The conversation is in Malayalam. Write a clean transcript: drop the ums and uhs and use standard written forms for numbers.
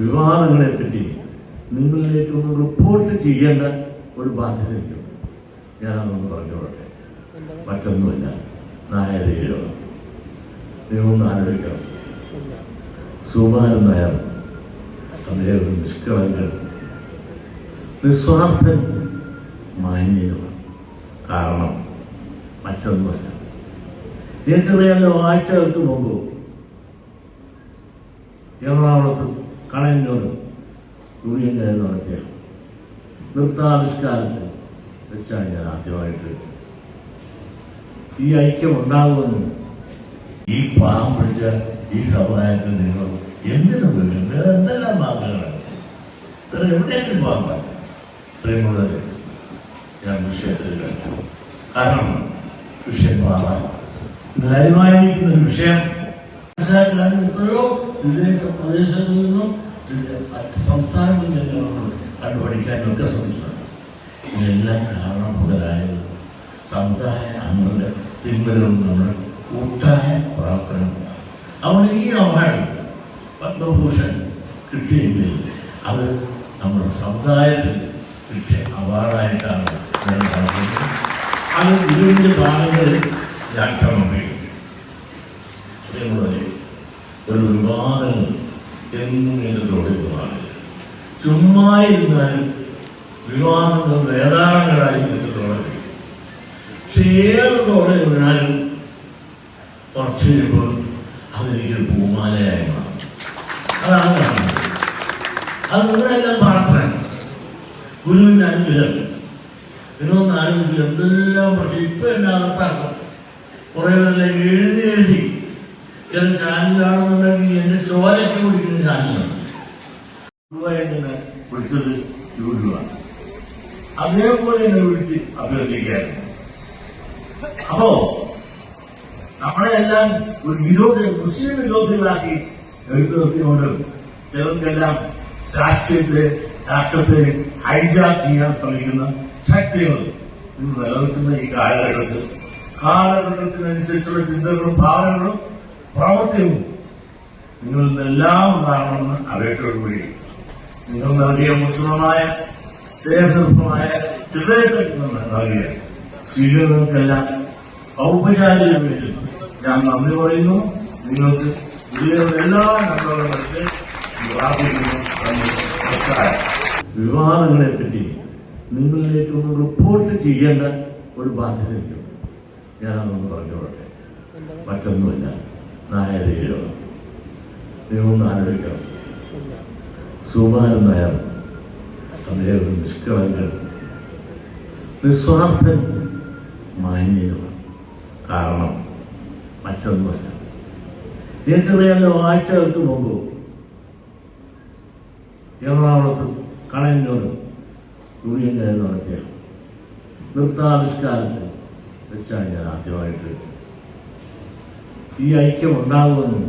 വിവാദങ്ങളെപ്പറ്റി നിങ്ങളിലേക്കൊന്ന് റിപ്പോർട്ട് ചെയ്യേണ്ട ഒരു ബാധ്യത എനിക്കുണ്ട്. ഞാനതൊന്ന് പറഞ്ഞോട്ടെ. മറ്റൊന്നുമില്ല, നായരെയോ നിങ്ങളൊന്ന് ആലോചിക്കണം. സുകുമാരൻ നായർ അദ്ദേഹം നിഷ്കളങ്കൻ, നിസ്വാർത്ഥൻ, മാന്യനുമാണ്. കാരണം മറ്റൊന്നുമല്ല, എനിക്കറിയാമല്ലോ, ആഴ്ചകൾക്ക് മുമ്പ് എറണാകുളത്ത് കണയന്നൂർ യൂണിയൻകാർ നടത്തിയ നൃത്താവിഷ്കാരത്തിൽ വെച്ചാണ് ഞാൻ ആദ്യമായിട്ട് ഈ ഐക്യം ഉണ്ടാകുമെന്നും ഈ പാവം പിടിച്ച ഈ സമുദായത്തിൽ നിങ്ങൾ എന്തിനു പോലും വേറെ എന്തെല്ലാം ഭാഗങ്ങളാണ്, വേറെ എവിടെയെങ്കിലും പോകാൻ പാടില്ല. പ്രിയമുള്ളവരെ, ഞാൻ വിഷയത്തിൽ കഴിഞ്ഞു. കാരണം വിഷയം മാറാൻ ലൈവായിരിക്കുന്ന ഒരു വിഷയം മനസ്സിലാക്കാൻ എത്രയോ വിദേശ പ്രദേശങ്ങളിൽ നിന്നും മറ്റ് സംസ്ഥാനങ്ങളിൽ നിന്നും കണ്ടുപഠിക്കാനൊക്കെ ശ്രമിച്ചിട്ടുണ്ട്. ഇതെല്ലാം കാരണഭൂതരായത് സമുദായ അംഗങ്ങളുടെ പിൻബലവും നമ്മുടെ കൂട്ടായ പ്രവർത്തനങ്ങളാണ്. അതുകൊണ്ട് ഈ അവാർഡ് പത്മഭൂഷൺ കിട്ടിയെങ്കിൽ അത് നമ്മുടെ സമുദായത്തിൽ കിട്ടിയ അവാർഡായിട്ടാണ് ഞാൻ കാണുന്നത്. അത് ഇതിൻ്റെ ഭാഗങ്ങളിൽ ഞാൻ സമർപ്പിക്കും. അതേപോലെ ഒരു വിവാദങ്ങൾ എന്നും എൻ്റെ തുടങ്ങുന്നതാണ്. ചുമ്മാ ഇരുന്നാൽ വിവാദങ്ങൾ വേദാളങ്ങളായി എൻ്റെ തുടങ്ങി. പക്ഷെ ഏത് തുടങ്ങിയാലും കുറച്ച് കഴിയുമ്പോൾ അതെനിക്കൊരു പൂമാലയായി മാറും. അതാണ് കാണുന്നത്. അത് നിങ്ങളെല്ലാം പ്രാർത്ഥന, ഗുരുവിൻ്റെ അനുഗ്രഹം. ഇതിനൊന്ന് ആലോചിക്കുക, എന്തെല്ലാം പറഞ്ഞു ഇപ്പൊ എന്നെ അകത്താക്കും. കുറെ എഴുതി ചില ചാനലാണെന്നുണ്ടെങ്കിൽ എന്റെ ചോരയ്ക്ക് കുടിക്കുന്ന ചാനലാണ്. എന്നെ വിളിച്ചത് യൂട്യൂബാണ്. അതേപോലെ എന്നെ വിളിച്ച് അഭ്യർത്ഥിക്കായിരുന്നു. അപ്പോ നമ്മളെല്ലാം ഒരു മുസ്ലിം വിരോധികളാക്കി എടുത്തു നിർത്തിക്കൊണ്ട് ചിലർക്കെല്ലാം രാഷ്ട്രത്തെ ഹൈജാക്ക് ചെയ്യാൻ ശ്രമിക്കുന്ന ശക്തികൾ ഇന്ന് നിലനിൽക്കുന്ന ഈ കാലഘട്ടത്തിനനുസരിച്ചുള്ള ചിന്തകളും ഭാവനകളും പ്രവർത്തിയും നിങ്ങളിൽ നിന്നെല്ലാം ഉണ്ടാകണമെന്ന് അപേക്ഷയോടുകൂടി നിങ്ങൾ നൽകിയ മുസ്ലിമായ സ്നേഹനിർഭമായ ഹൃദയത്തിൽ നിന്ന് നൽകിയ സ്വീകരണങ്ങൾക്കെല്ലാം ഔപചാരിക പേരിൽ ഞാൻ നന്ദി പറയുന്നു. നിങ്ങൾക്ക് ഇതിലുള്ള എല്ലാ നന്മകളും പ്രാർത്ഥിക്കുന്നു. നമസ്കാരം. വിവാദങ്ങളെപ്പറ്റി നിങ്ങളിലേക്കൊന്ന് റിപ്പോർട്ട് ചെയ്യേണ്ട ഒരു ബാധ്യത എനിക്കുണ്ട്. ഞാനതൊന്ന് പറഞ്ഞോട്ടെ. മറ്റൊന്നുമില്ല, നായരെയോ നിങ്ങളൊന്ന് ആലോചിക്കണം. സുകുമാരൻ നായർ അദ്ദേഹം നിഷ്കളങ്കൻ, നിസ്വാർത്ഥൻ, മാന്യനുമാണ്. കാരണം മറ്റൊന്നുമല്ല, എനിക്കറിയാമല്ലോ, ആഴ്ചകൾക്ക് മുമ്പ് എറണാകുളത്ത് കണയന്നൂർ യൂണിയൻകാർ നടത്തിയ നൃത്താവിഷ്കാരത്തിൽ വെച്ചാണ് ഞാൻ ആദ്യമായിട്ട് ഈ ഐക്യം ഉണ്ടാകുമെന്നും